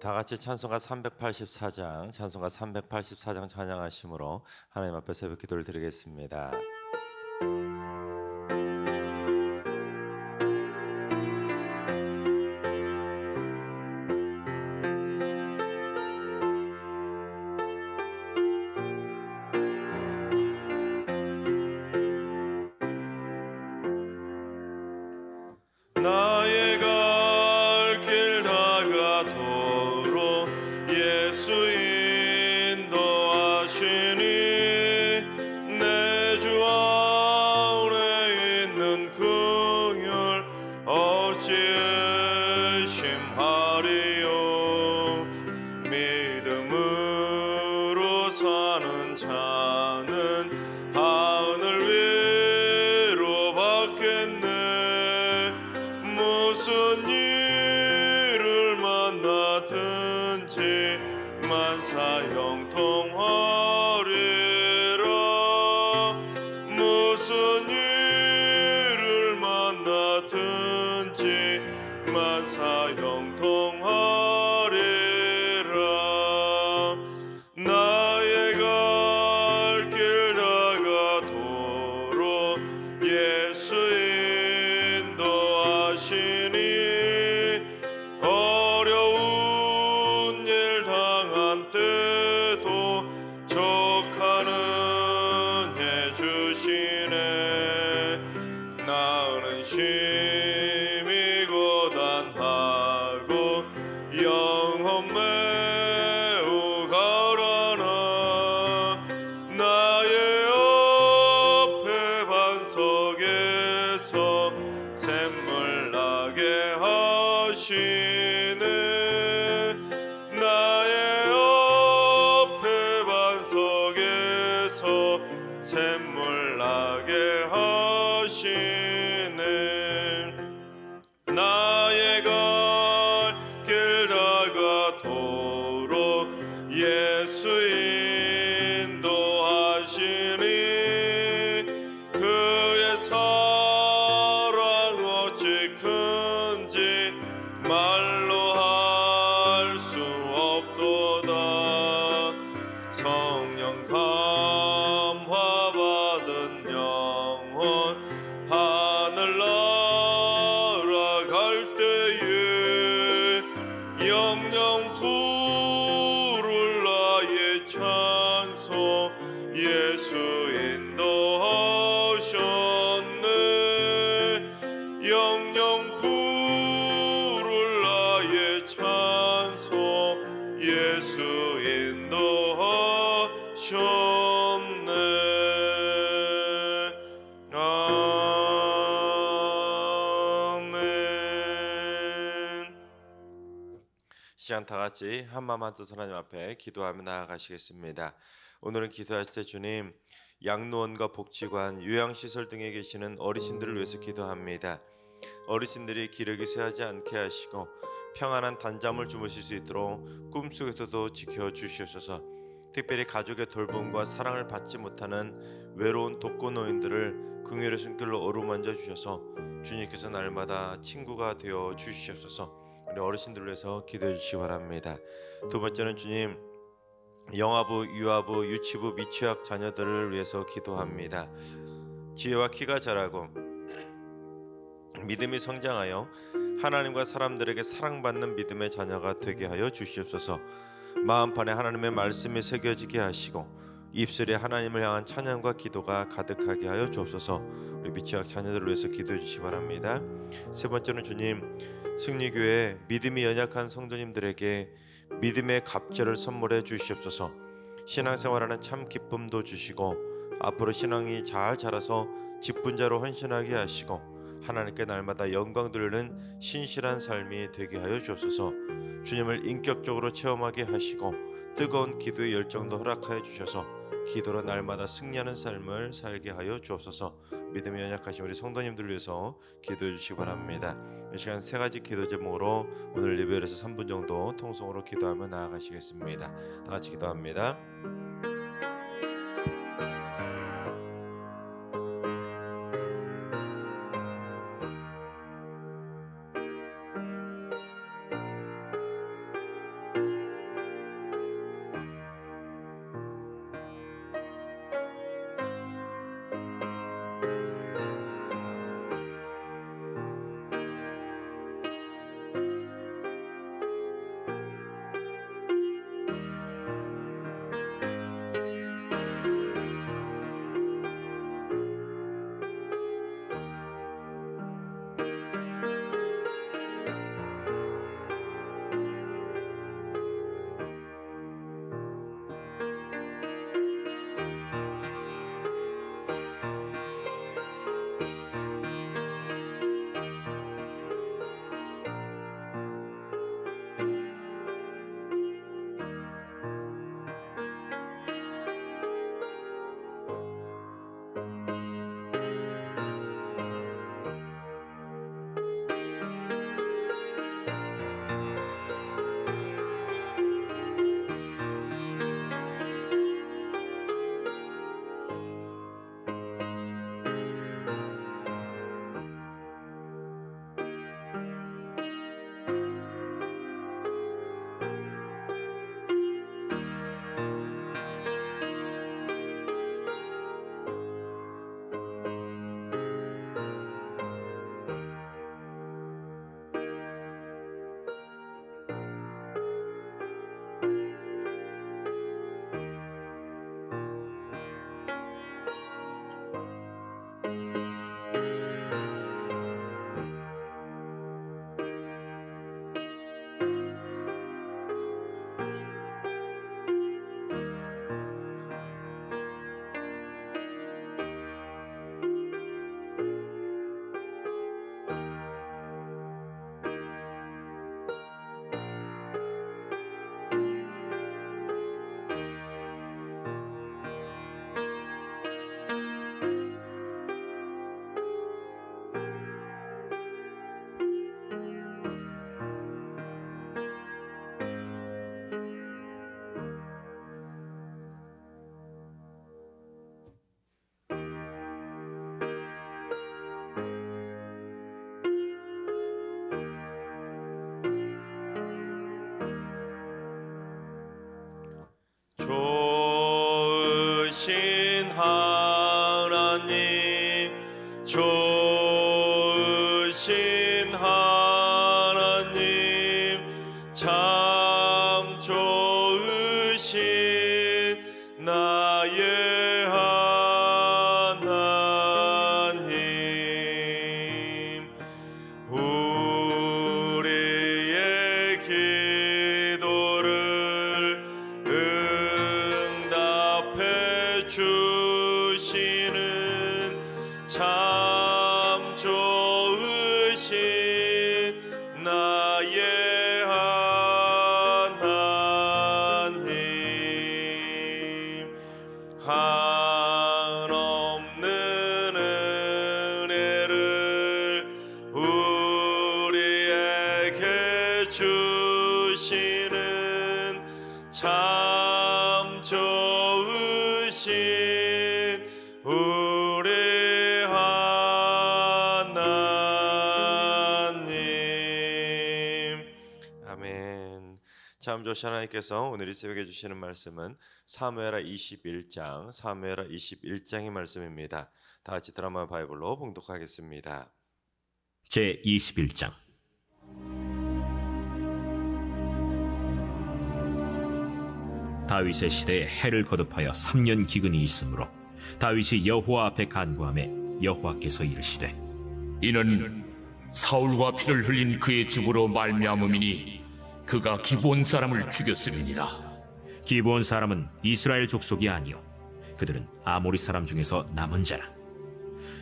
다 같이 찬송가 384장 찬양하심으로 하나님 앞에 새벽 기도를 드리겠습니다. 나의 갈 길 다가도록 예수 인도하시니 내 주 안에 있는 긍휼 어찌 의심하리요. 믿음으로 사는 자는 하늘 위로 받겠네. 무슨 일을 만나든지 만사형통하리라. 무슨 일을 만나든지 만사형통하리라. 나의 갈 길 다가도록 예수 인도하시니 어려운 일 당한 때도 족하는 해주시네. 나는 심히 고단하고 영혼 매우 가라나. 나의 앞에 반석에서 샘물 나게 하시네. 나의 앞에 반석에서 샘물 나게 하시네. 나의 갈 길 다가도록 예수 인도하시니 그의 사랑 어찌 큰지 말로 할 수 없도다. 성령 감화 받은 영혼 하늘 날아갈 때에 영영 부를 나의 찬송 예수 인도하셨네. 영영 부를 나의 찬송 예수 인도하셨네. 아멘. 시간 다 같이 한마음만 뜻 하나님 앞에 기도하며 나아가시겠습니다. 오늘은 기도할 때 주님, 양로원과 복지관, 요양시설 등에 계시는 어르신들을 위해서 기도합니다. 어르신들이 기력이 쇠하지 않게 하시고 평안한 단잠을 주무실 수 있도록 꿈속에서도 지켜주시옵소서. 특별히 가족의 돌봄과 사랑을 받지 못하는 외로운 독거노인들을 긍휼의 손길로 어루만져 주셔서 주님께서 날마다 친구가 되어 주시옵소서. 우리 어르신들을 위해서 기도해 주시기 바랍니다. 두 번째는 주님, 영아부, 유아부, 유치부, 미취학 자녀들을 위해서 기도합니다. 지혜와 키가 자라고 믿음이 성장하여 하나님과 사람들에게 사랑받는 믿음의 자녀가 되게 하여 주시옵소서. 마음판에 하나님의 말씀이 새겨지게 하시고 입술에 하나님을 향한 찬양과 기도가 가득하게 하여 주옵소서. 우리 미취학 자녀들을 위해서 기도해 주시기 바랍니다. 세 번째는 주님, 승리교회 믿음이 연약한 성도님들에게 믿음의 갑절을 선물해 주시옵소서. 신앙생활하는 참 기쁨도 주시고 앞으로 신앙이 잘 자라서 직분자로 헌신하게 하시고 하나님께 날마다 영광 돌리는 신실한 삶이 되게 하여 주옵소서. 주님을 인격적으로 체험하게 하시고 뜨거운 기도의 열정도 허락하여 주셔서 기도로 날마다 승리하는 삶을 살게 하여 주옵소서. 믿음이 연약하신 우리 성도님들을 위해서 기도해 주시기 바랍니다. 이 시간 세 가지 기도 제목으로 오늘 예배에서 3분 정도 통성으로 기도하며 나아가시겠습니다. 다 같이 기도합니다. 하나님 참 좋으신 나의 하나님 우리의 기도를 응답해 주시는 참 좋으신 나의 하나님 한없는 은혜를 우리에게 주시는 참 좋으신 우리 하나님 아멘. 참 좋으신 하나님께서 오늘 이 새벽에 주시는 말씀은 사무엘하 21장의 말씀입니다. 다 같이 드라마 바이블로 봉독하겠습니다. 제21장 다윗의 시대에 해를 거듭하여 3년 기근이 있으므로 다윗이 여호와 앞에 간구하매 여호와께서 이르시되 이는 사울과 피를 흘린 그의 집으로 말미암음이니 그가 기브온 사람을 죽였음이니라. 기브온 사람은 이스라엘 족속이 아니요 그들은 아모리 사람 중에서 남은 자라.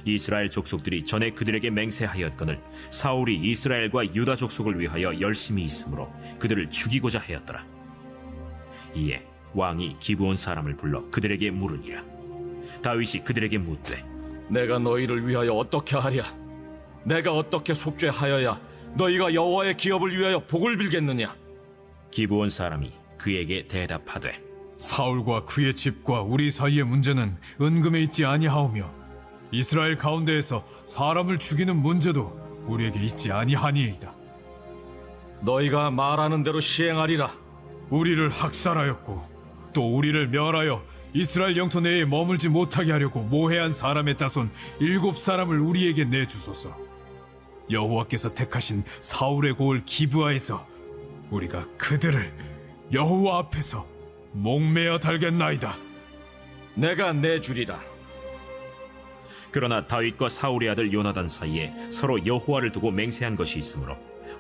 이스라엘 족속들이 전에 그들에게 맹세하였거늘 사울이 이스라엘과 유다 족속을 위하여 열심히 있으므로 그들을 죽이고자 하였더라. 이에 왕이 기브온 사람을 불러 그들에게 물으니라. 다윗이 그들에게 묻되 내가 너희를 위하여 어떻게 하랴? 내가 어떻게 속죄하여야 너희가 여호와의 기업을 위하여 복을 빌겠느냐? 기브온 사람이 그에게 대답하되 사울과 그의 집과 우리 사이의 문제는 은금에 있지 아니하오며 이스라엘 가운데에서 사람을 죽이는 문제도 우리에게 있지 아니하니이다. 너희가 말하는 대로 시행하리라. 우리를 학살하였고 또 우리를 멸하여 이스라엘 영토 내에 머물지 못하게 하려고 모해한 사람의 자손 7사람을 우리에게 내주소서. 여호와께서 택하신 사울의 고을 기브아에서 우리가 그들을 여호와 앞에서 목매어 달겠나이다. 내가 내주리라. 그러나 다윗과 사울의 아들 요나단 사이에 서로 여호와를 두고 맹세한 것이 있으므로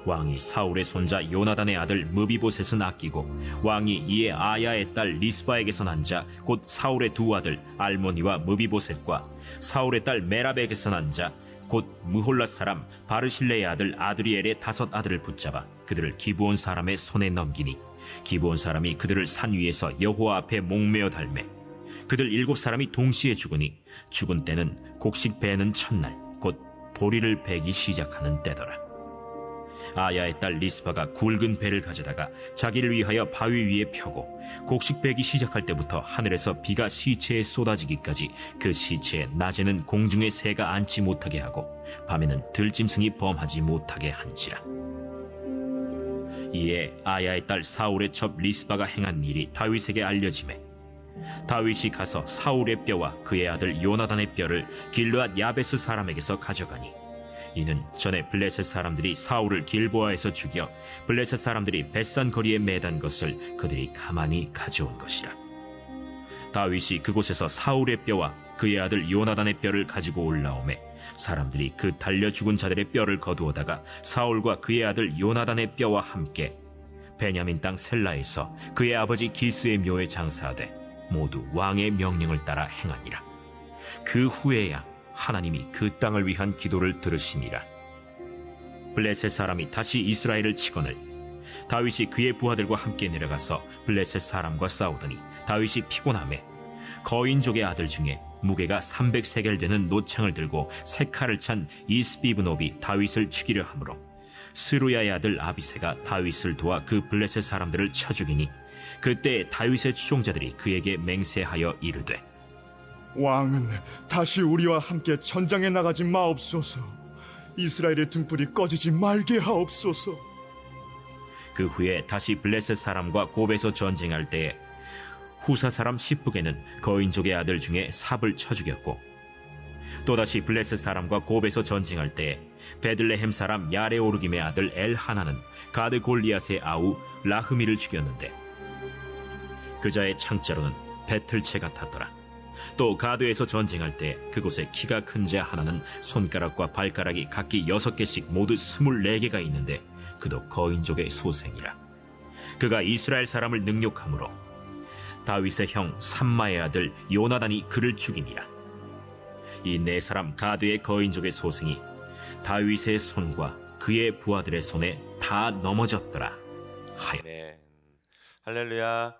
왕이 사울의 손자 요나단의 아들 무비보셋은 아끼고 왕이 이에 아야의 딸 리스바에게서 난 자 곧 사울의 두 아들 알모니와 무비보셋과 사울의 딸 메랍에게서 난 자 곧 무홀랏 사람 바르실레의 아들 아드리엘의 5 아들을 붙잡아 그들을 기브온 사람의 손에 넘기니 기브온 사람이 그들을 산 위에서 여호와 앞에 목매어 달매 그들 7사람이 동시에 죽으니 죽은 때는 곡식 베는 첫날 곧 보리를 베기 시작하는 때더라. 아야의 딸 리스바가 굵은 배를 가져다가 자기를 위하여 바위 위에 펴고 곡식 베기 시작할 때부터 하늘에서 비가 시체에 쏟아지기까지 그 시체에 낮에는 공중의 새가 앉지 못하게 하고 밤에는 들짐승이 범하지 못하게 한지라. 이에 아야의 딸 사울의 첩 리스바가 행한 일이 다윗에게 알려지매 다윗이 가서 사울의 뼈와 그의 아들 요나단의 뼈를 길르앗 야베스 사람에게서 가져가니 이는 전에 블레셋 사람들이 사울을 길보아에서 죽여 블레셋 사람들이 벳산 거리에 매단 것을 그들이 가만히 가져온 것이라. 다윗이 그곳에서 사울의 뼈와 그의 아들 요나단의 뼈를 가지고 올라오매 사람들이 그 달려 죽은 자들의 뼈를 거두어다가 사울과 그의 아들 요나단의 뼈와 함께 베냐민 땅 셀라에서 그의 아버지 기스의 묘에 장사하되 모두 왕의 명령을 따라 행하니라. 그 후에야 하나님이 그 땅을 위한 기도를 들으시니라. 블레셋 사람이 다시 이스라엘을 치거늘 다윗이 그의 부하들과 함께 내려가서 블레셋 사람과 싸우더니 다윗이 피곤하매 거인족의 아들 중에 무게가 300세겔 되는 노창을 들고 세 칼을 찬 이스비브노비 다윗을 죽이려 하므로 스루야의 아들 아비새가 다윗을 도와 그 블레셋 사람들을 쳐 죽이니 그때 다윗의 추종자들이 그에게 맹세하여 이르되 왕은 다시 우리와 함께 전장에 나가지 마옵소서. 이스라엘의 등불이 꺼지지 말게 하옵소서. 그 후에 다시 블레셋 사람과 곱에서 전쟁할 때에 후사 사람 시프게는 거인족의 아들 중에 삽을 쳐 죽였고 또다시 블레셋 사람과 곱에서 전쟁할 때 베들레헴 사람 야레오르김의 아들 엘하나는 가드 골리앗의 아우 라흐미를 죽였는데 그자의 창자로는 배틀채 같았더라. 또 가드에서 전쟁할 때 그곳에 키가 큰 자 하나는 손가락과 발가락이 각기 6개씩 모두 24개가 있는데 그도 거인족의 소생이라. 그가 이스라엘 사람을 능욕함으로 다윗의 형 삼마의 아들 요나단이 그를 죽임이라. 이 네 사람 가드의 거인족의 소생이 다윗의 손과 그의 부하들의 손에 다 넘어졌더라 하여. 네, 할렐루야.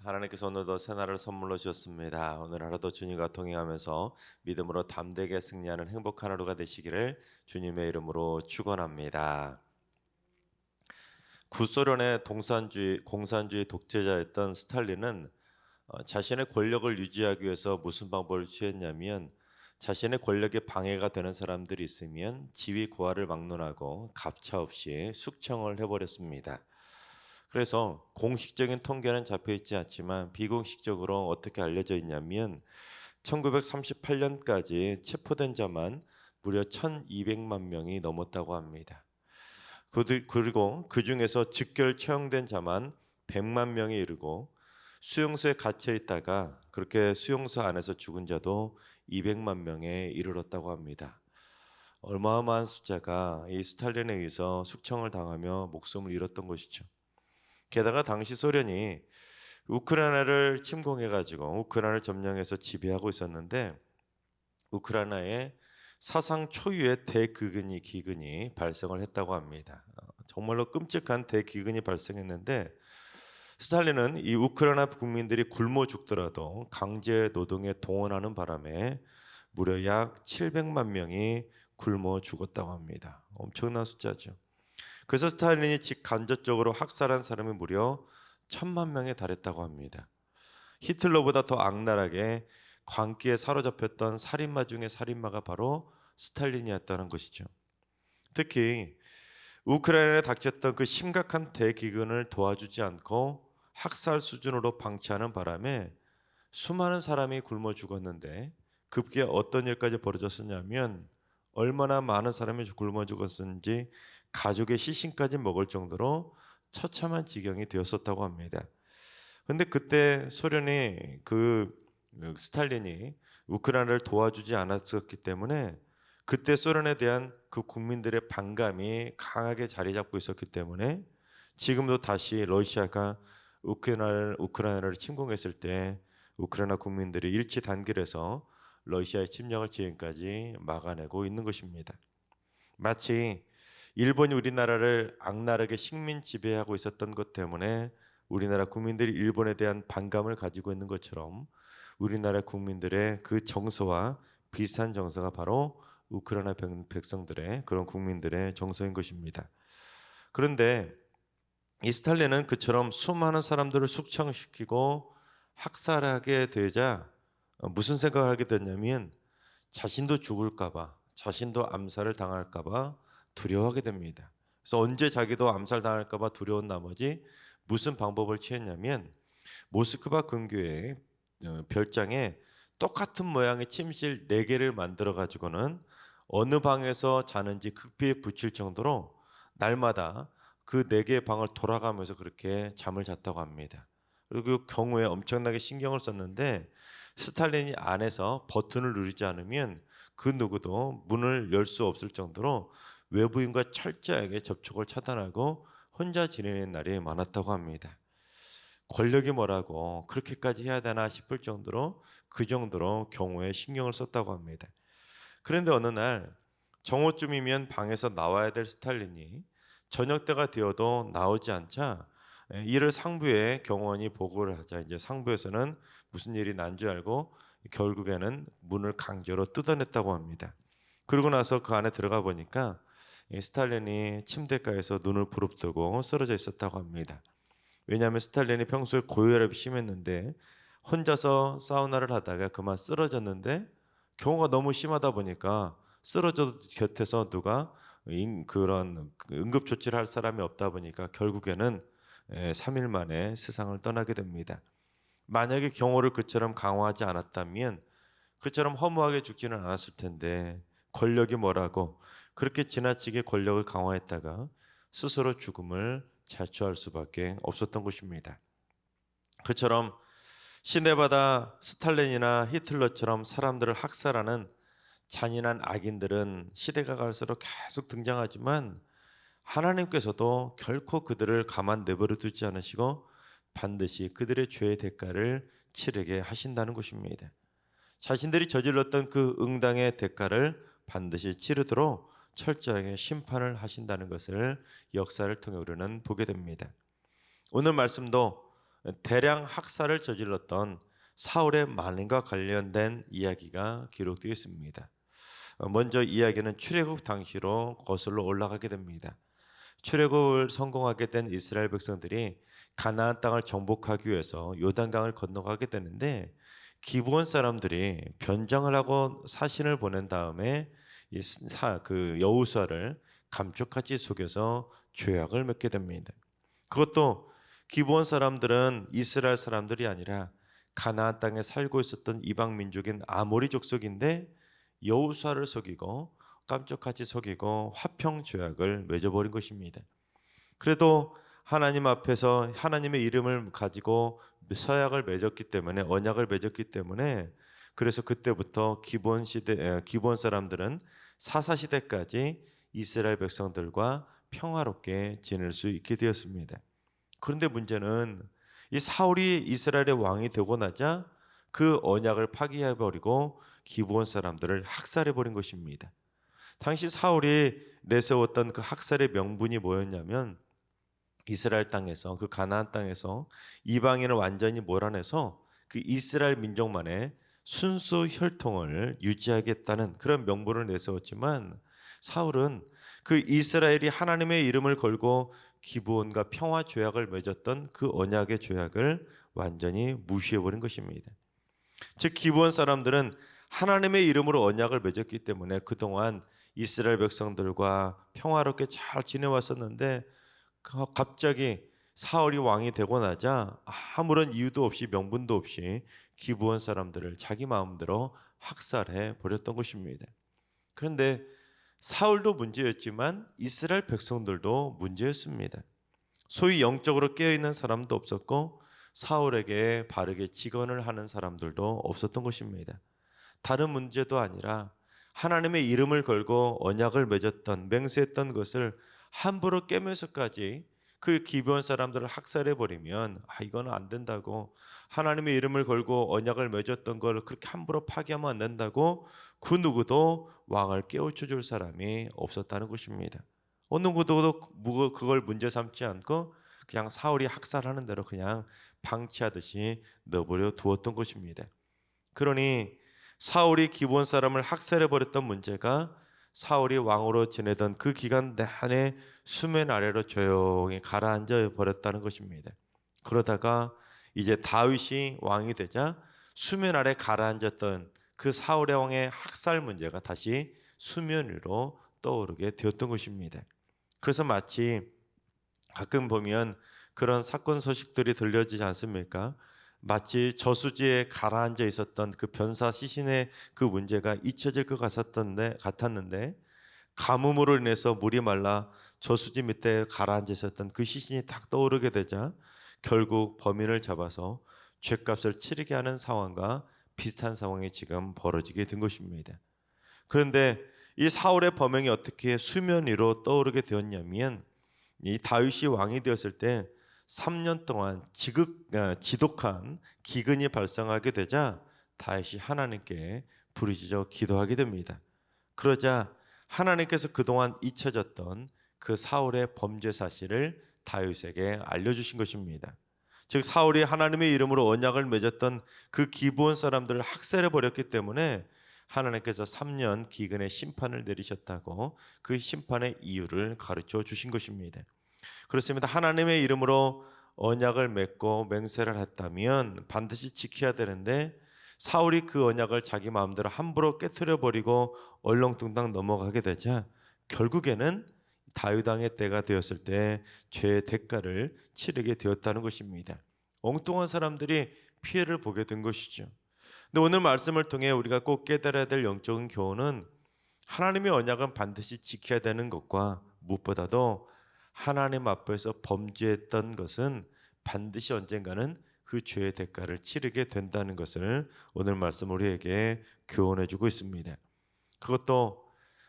하나님께서 오늘도 새날을 선물로 주셨습니다. 오늘 하루도 주님과 동행하면서 믿음으로 담대하게 승리하는 행복한 하루가 되시기를 주님의 이름으로 축원합니다. 구소련의 공산주의 독재자였던 스탈린은 자신의 권력을 유지하기 위해서 무슨 방법을 취했냐면 자신의 권력에 방해가 되는 사람들이 있으면 지위 고하를 막론하고 가차없이 숙청을 해버렸습니다. 그래서 공식적인 통계는 잡혀있지 않지만 비공식적으로 어떻게 알려져 있냐면 1938년까지 체포된 자만 무려 1200만 명이 넘었다고 합니다. 그리고 그 중에서 즉결 처형된 자만 100만 명에 이르고 수용소에 갇혀 있다가 그렇게 수용소 안에서 죽은 자도 200만 명에 이르렀다고 합니다. 어마어마한 숫자가 이 스탈린에 의해서 숙청을 당하며 목숨을 잃었던 것이죠. 게다가 당시 소련이 우크라이나를 침공해가지고 우크라이나를 점령해서 지배하고 있었는데 우크라이나에 사상 초유의 기근이 발생을 했다고 합니다. 정말로 끔찍한 대기근이 발생했는데 스탈린은 이 우크라이나 국민들이 굶어 죽더라도 강제 노동에 동원하는 바람에 무려 약 700만 명이 굶어 죽었다고 합니다. 엄청난 숫자죠. 그래서 스탈린이 직간접적으로 학살한 사람이 무려 1000만 명에 달했다고 합니다. 히틀러보다 더 악랄하게 광기에 사로잡혔던 살인마 중에 살인마가 바로 스탈린이었다는 것이죠. 특히 우크라이나에 닥쳤던 그 심각한 대기근을 도와주지 않고 학살 수준으로 방치하는 바람에 수많은 사람이 굶어 죽었는데 급기야 어떤 일까지 벌어졌었냐면 얼마나 많은 사람이 굶어 죽었는지 가족의 시신까지 먹을 정도로 처참한 지경이 되었었다고 합니다. 그런데 그때 소련이 스탈린이 우크라이나를 도와주지 않았었기 때문에 그때 소련에 대한 그 국민들의 반감이 강하게 자리 잡고 있었기 때문에 지금도 다시 러시아가 우크라이나를 침공했을 때 우크라이나 국민들이 일치 단결해서 러시아의 침략을 지금까지 막아내고 있는 것입니다. 마치 일본이 우리나라를 악랄하게 식민 지배하고 있었던 것 때문에 우리나라 국민들이 일본에 대한 반감을 가지고 있는 것처럼 우리나라 국민들의 그 정서와 비슷한 정서가 바로 우크라이나 백성들의 그런 국민들의 정서인 것입니다. 그런데 이 스탈린은 그처럼 수많은 사람들을 숙청시키고 학살하게 되자 무슨 생각을 하게 됐냐면 자신도 죽을까봐, 자신도 암살을 당할까봐 두려워하게 됩니다. 그래서 언제 자기도 암살당할까봐 두려운 나머지 무슨 방법을 취했냐면 모스크바 근교의 별장에 똑같은 모양의 침실 4개를 만들어 가지고는 어느 방에서 자는지 극비에 붙일 정도로 날마다 그 4개의 방을 돌아가면서 그렇게 잠을 잤다고 합니다. 그리고 그 경우에 엄청나게 신경을 썼는데 스탈린이 안에서 버튼을 누르지 않으면 그 누구도 문을 열 수 없을 정도로 외부인과 철저하게 접촉을 차단하고 혼자 지내는 날이 많았다고 합니다. 권력이 뭐라고 그렇게까지 해야 되나 싶을 정도로 그 정도로 경우에 신경을 썼다고 합니다. 그런데 어느 날 정오쯤이면 방에서 나와야 될 스탈린이 저녁 때가 되어도 나오지 않자 이를 상부에 경호원이 보고를 하자 이제 상부에서는 무슨 일이 난 줄 알고 결국에는 문을 강제로 뜯어냈다고 합니다. 그러고 나서 그 안에 들어가 보니까 스탈린이 침대가에서 눈을 부릅뜨고 쓰러져 있었다고 합니다. 왜냐하면 스탈린이 평소에 고혈압이 심했는데 혼자서 사우나를 하다가 그만 쓰러졌는데 경우가 너무 심하다 보니까 쓰러져도 곁에서 누가 그런 응급조치를 할 사람이 없다 보니까 결국에는 3일 만에 세상을 떠나게 됩니다. 만약에 경호를 그처럼 강화하지 않았다면 그처럼 허무하게 죽지는 않았을 텐데 권력이 뭐라고 그렇게 지나치게 권력을 강화했다가 스스로 죽음을 자초할 수밖에 없었던 것입니다. 그처럼 시내바다 스탈린이나 히틀러처럼 사람들을 학살하는 잔인한 악인들은 시대가 갈수록 계속 등장하지만 하나님께서도 결코 그들을 가만 내버려 두지 않으시고 반드시 그들의 죄의 대가를 치르게 하신다는 것입니다. 자신들이 저질렀던 그 응당의 대가를 반드시 치르도록 철저하게 심판을 하신다는 것을 역사를 통해 우리는 보게 됩니다. 오늘 말씀도 대량 학살을 저질렀던 사울의 만행과 관련된 이야기가 기록되어 있습니다. 먼저 이야기는 출애굽 당시로 거슬러 올라가게 됩니다. 출애굽을 성공하게 된 이스라엘 백성들이 가나안 땅을 정복하기 위해서 요단강을 건너가게 되는데 기브온 사람들이 변장을 하고 사신을 보낸 다음에 그 여호수아를 감쪽같이 속여서 죄악을 맺게 됩니다. 그것도 기브온 사람들은 이스라엘 사람들이 아니라 가나안 땅에 살고 있었던 이방 민족인 아모리 족속인데 여호수아를 속이고 깜짝같이 속이고 화평 죄악을 맺어버린 것입니다. 그래도 하나님 앞에서 하나님의 이름을 가지고 서약을 맺었기 때문에 언약을 맺었기 때문에 그래서 그때부터 기브온 사람들은 사사 시대까지 이스라엘 백성들과 평화롭게 지낼 수 있게 되었습니다. 그런데 문제는 이 사울이 이스라엘의 왕이 되고 나자 그 언약을 파기해버리고 기브온 사람들을 학살해버린 것입니다. 당시 사울이 내세웠던 그 학살의 명분이 뭐였냐면 이스라엘 땅에서 그 가나안 땅에서 이방인을 완전히 몰아내서 그 이스라엘 민족만의 순수 혈통을 유지하겠다는 그런 명분을 내세웠지만 사울은 그 이스라엘이 하나님의 이름을 걸고 기브온과 평화 조약을 맺었던 그 언약의 조약을 완전히 무시해버린 것입니다. 즉 기브온 사람들은 하나님의 이름으로 언약을 맺었기 때문에 그동안 이스라엘 백성들과 평화롭게 잘 지내왔었는데 갑자기 사울이 왕이 되고 나자 아무런 이유도 없이 명분도 없이 기브온 사람들을 자기 마음대로 학살해 버렸던 것입니다. 그런데 사울도 문제였지만 이스라엘 백성들도 문제였습니다. 소위 영적으로 깨어있는 사람도 없었고 사울에게 바르게 직언을 하는 사람들도 없었던 것입니다. 다른 문제도 아니라 하나님의 이름을 걸고 언약을 맺었던 맹세했던 것을 함부로 깨면서까지 그 기브온 사람들을 학살해 버리면 이거는 안 된다고, 하나님의 이름을 걸고 언약을 맺었던 걸 그렇게 함부로 파기하면 안 된다고 그 누구도 왕을 깨우쳐 줄 사람이 없었다는 것입니다. 어느 누구도 그걸 문제 삼지 않고 그냥 사울이 학살하는 대로 그냥 방치하듯이 내버려 두었던 것입니다. 그러니 사울이 기브온 사람을 학살해 버렸던 문제가 사울이 왕으로 지내던 그 기간 내내 수면 아래로 조용히 가라앉아 버렸다는 것입니다. 그러다가 이제 다윗이 왕이 되자 수면 아래 가라앉았던 그 사울의 왕의 학살 문제가 다시 수면 위로 떠오르게 되었던 것입니다. 그래서 마치 가끔 보면 그런 사건 소식들이 들려지지 않습니까? 마치 저수지에 가라앉아 있었던 그 변사 시신의 그 문제가 잊혀질 것 같았는데 가뭄으로 인해서 물이 말라 저수지 밑에 가라앉아 있었던 그 시신이 딱 떠오르게 되자 결국 범인을 잡아서 죗값을 치르게 하는 상황과 비슷한 상황이 지금 벌어지게 된 것입니다. 그런데 이 사울의 범행이 어떻게 수면 위로 떠오르게 되었냐면 이 다윗이 왕이 되었을 때 3년 동안 지독한 기근이 발생하게 되자 다윗이 하나님께 부르짖어 기도하게 됩니다. 그러자 하나님께서 그동안 잊혀졌던 그 사울의 범죄 사실을 다윗에게 알려주신 것입니다. 즉 사울이 하나님의 이름으로 언약을 맺었던 그 기브온 사람들을 학살해 버렸기 때문에 하나님께서 3년 기근의 심판을 내리셨다고 그 심판의 이유를 가르쳐 주신 것입니다. 그렇습니다. 하나님의 이름으로 언약을 맺고 맹세를 했다면 반드시 지켜야 되는데 사울이 그 언약을 자기 마음대로 함부로 깨트려 버리고 얼렁뚱땅 넘어가게 되자 결국에는 다윗 왕의 때가 되었을 때 죄의 대가를 치르게 되었다는 것입니다. 엉뚱한 사람들이 피해를 보게 된 것이죠. 근데 오늘 말씀을 통해 우리가 꼭 깨달아야 될 영적인 교훈은 하나님의 언약은 반드시 지켜야 되는 것과 무엇보다도 하나님 앞에서 범죄했던 것은 반드시 언젠가는 그 죄의 대가를 치르게 된다는 것을 오늘 말씀 우리에게 교훈해 주고 있습니다. 그것도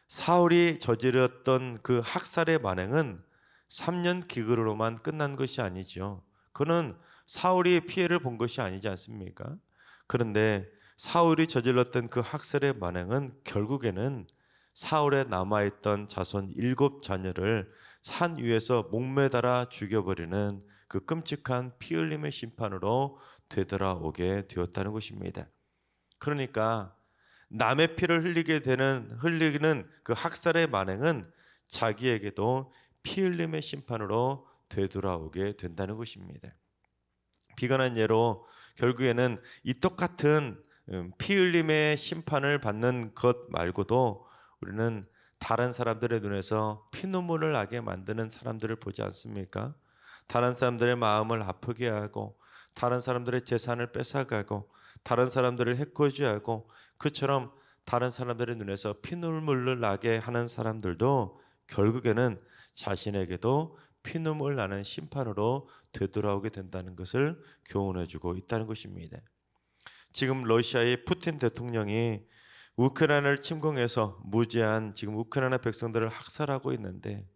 사울이 저질렀던 그 학살의 만행은 3년 기근으로만 끝난 것이 아니죠. 그는 사울이 피해를 본 것이 아니지 않습니까? 그런데 사울이 저질렀던 그 학살의 만행은 결국에는 사울에 남아있던 자손 7자녀를 산 위에서 목매달아 죽여버리는 그 끔찍한 피 흘림의 심판으로 되돌아오게 되었다는 것입니다. 그러니까 남의 피를 흘리는 그 학살의 만행은 자기에게도 피 흘림의 심판으로 되돌아오게 된다는 것입니다. 비관한 예로 결국에는 이 똑같은 피 흘림의 심판을 받는 것 말고도 우리는 다른 사람들의 눈에서 피눈물을 나게 만드는 사람들을 보지 않습니까? 다른 사람들의 마음을 아프게 하고 다른 사람들의 재산을 뺏어가고 다른 사람들을 해코지하고 그처럼 다른 사람들의 눈에서 피눈물을 나게 하는 사람들도 결국에는 자신에게도 피눈물 나는 심판으로 되돌아오게 된다는 것을 교훈해주고 있다는 것입니다. 지금 러시아의 푸틴 대통령이 우크라이나를 침공해서 무제한 지금 우크라이나 백성들을 학살하고 있는데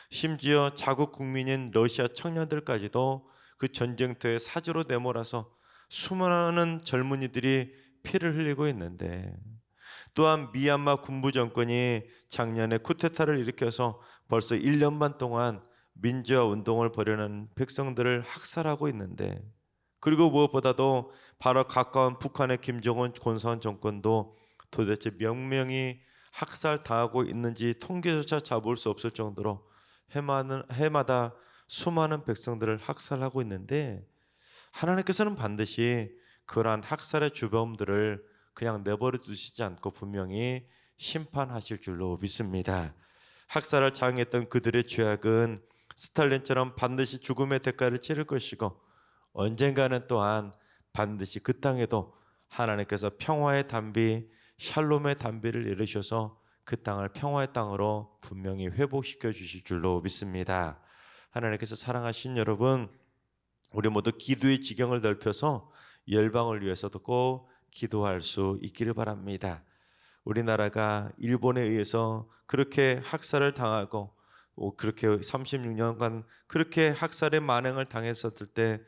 심지어 자국 국민인 러시아 청년들까지도 그 전쟁터에 사지로 내몰아서 수많은 젊은이들이 피를 흘리고 있는데 또한 미얀마 군부 정권이 작년에 쿠데타를 일으켜서 벌써 1년 반 동안 민주화 운동을 벌여낸 백성들을 학살하고 있는데 그리고 무엇보다도 바로 가까운 북한의 김정은 권선 정권도 도대체 몇 명이 학살당하고 있는지 통계조차 잡을 수 없을 정도로 해마다 수많은 백성들을 학살하고 있는데 하나님께서는 반드시 그러한 학살의 주범들을 그냥 내버려 두시지 않고 분명히 심판하실 줄로 믿습니다. 학살을 자행했던 그들의 죄악은 스탈린처럼 반드시 죽음의 대가를 치를 것이고 언젠가는 또한 반드시 그 땅에도 하나님께서 평화의 단비 샬롬의 단비를 이루셔서 그 땅을 평화의 땅으로 분명히 회복시켜 주실 줄로 믿습니다. 하나님께서 사랑하신 여러분, 우리 모두 기도의 지경을 넓혀서 열방을 위해서도 꼭 기도할 수 있기를 바랍니다. 우리나라가 일본에 의해서 그렇게 학살을 당하고 그렇게 36년간 그렇게 학살의 만행을 당했었을 때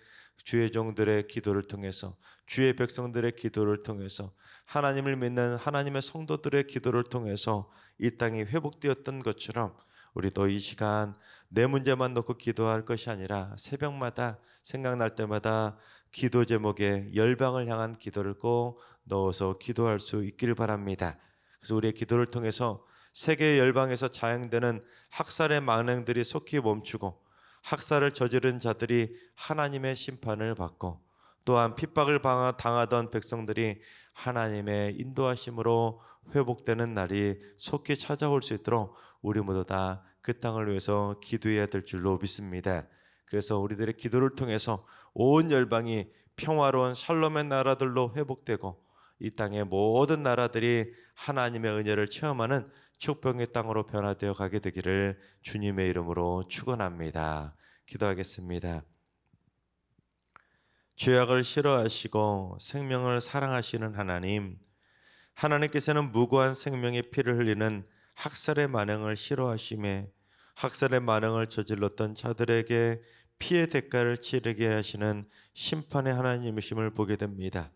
주의 종들의 기도를 통해서 주의 백성들의 기도를 통해서 하나님을 믿는 하나님의 성도들의 기도를 통해서 이 땅이 회복되었던 것처럼 우리도 이 시간 내 문제만 놓고 기도할 것이 아니라 새벽마다 생각날 때마다 기도 제목에 열방을 향한 기도를 꼭 넣어서 기도할 수 있기를 바랍니다. 그래서 우리의 기도를 통해서 세계 열방에서 자행되는 학살의 만행들이 속히 멈추고 학살을 저지른 자들이 하나님의 심판을 받고 또한 핍박을 당하던 백성들이 하나님의 인도하심으로 회복되는 날이 속히 찾아올 수 있도록 우리 모두 다 그 땅을 위해서 기도해야 될 줄로 믿습니다. 그래서 우리들의 기도를 통해서 온 열방이 평화로운 샬롬의 나라들로 회복되고 이 땅의 모든 나라들이 하나님의 은혜를 체험하는 축복의 땅으로 변화되어 가게 되기를 주님의 이름으로 축원합니다. 기도하겠습니다. 죄악을 싫어하시고 생명을 사랑하시는 하나님, 하나님께서는 무고한 생명의 피를 흘리는 학살의 만행을 싫어하심에 학살의 만행을 저질렀던 자들에게 피의 대가를 치르게 하시는 심판의 하나님이심을 보게 됩니다.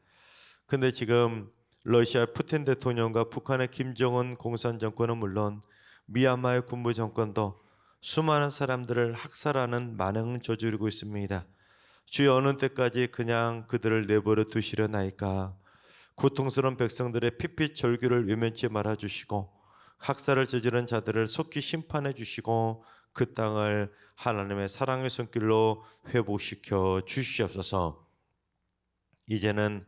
근데 지금 러시아 푸틴 대통령과 북한의 김정은 공산 정권은 물론 미얀마의 군부 정권도 수많은 사람들을 학살하는 만행을 저지르고 있습니다. 주여, 어느 때까지 그냥 그들을 내버려 두시려나이까? 고통스러운 백성들의 피피절규를 외면치 말아주시고 학살을 저지른 자들을 속히 심판해 주시고 그 땅을 하나님의 사랑의 손길로 회복시켜 주시옵소서. 이제는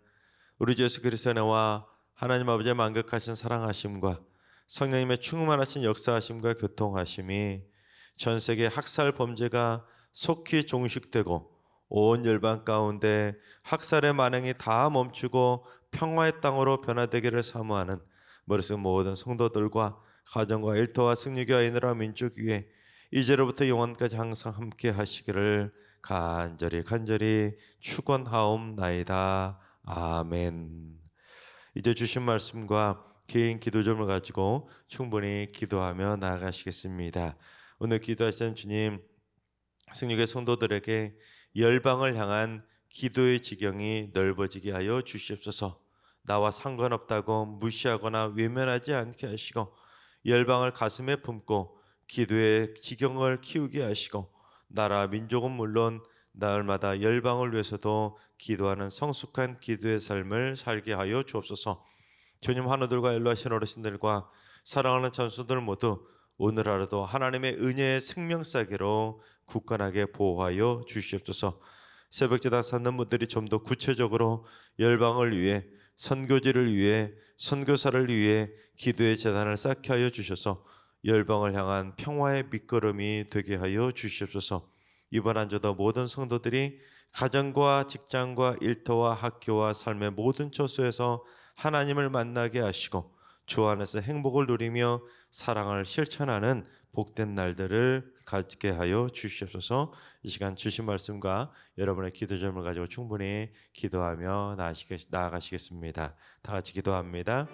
우리 주 예수 그리스도의 은혜와 하나님 아버지의 만극하신 사랑하심과 성령님의 충만하신 역사하심과 교통하심이 전 세계 학살 범죄가 속히 종식되고 온 열방 가운데 학살의 만행이 다 멈추고 평화의 땅으로 변화되기를 사모하는 머릿속 모든 성도들과 가정과 일터와 승리교와 이 나라 민족 위에 이제로부터 영원까지 항상 함께 하시기를 간절히 축원하옵나이다. 아멘. 이제 주신 말씀과 개인 기도점을 가지고 충분히 기도하며 나아가시겠습니다. 오늘 기도하시는 주님, 승리교회 성도들에게 열방을 향한 기도의 지경이 넓어지게 하여 주시옵소서. 나와 상관없다고 무시하거나 외면하지 않게 하시고 열방을 가슴에 품고 기도의 지경을 키우게 하시고 나라 민족은 물론 날마다 열방을 위해서도 기도하는 성숙한 기도의 삶을 살게 하여 주옵소서. 주님, 하나들과 연로하신 어르신들과 사랑하는 전수들 모두 오늘 하루도 하나님의 은혜의 생명사계로 굳건하게 보호하여 주시옵소서. 새벽제단 쌓는 분들이 좀 더 구체적으로 열방을 위해, 선교지를 위해, 선교사를 위해 기도의 제단을 쌓게 하여 주셔서 열방을 향한 평화의 밑거름이 되게 하여 주시옵소서. 이번 한 주도 모든 성도들이 가정과 직장과 일터와 학교와 삶의 모든 처소에서 하나님을 만나게 하시고 주 안에서 행복을 누리며 사랑을 실천하는 복된 날들을 갖게 하여 주시옵소서. 이 시간 주신 말씀과 여러분의 기도 점을 가지고 충분히 기도하며 나아가시겠습니다. 다 같이 기도합니다.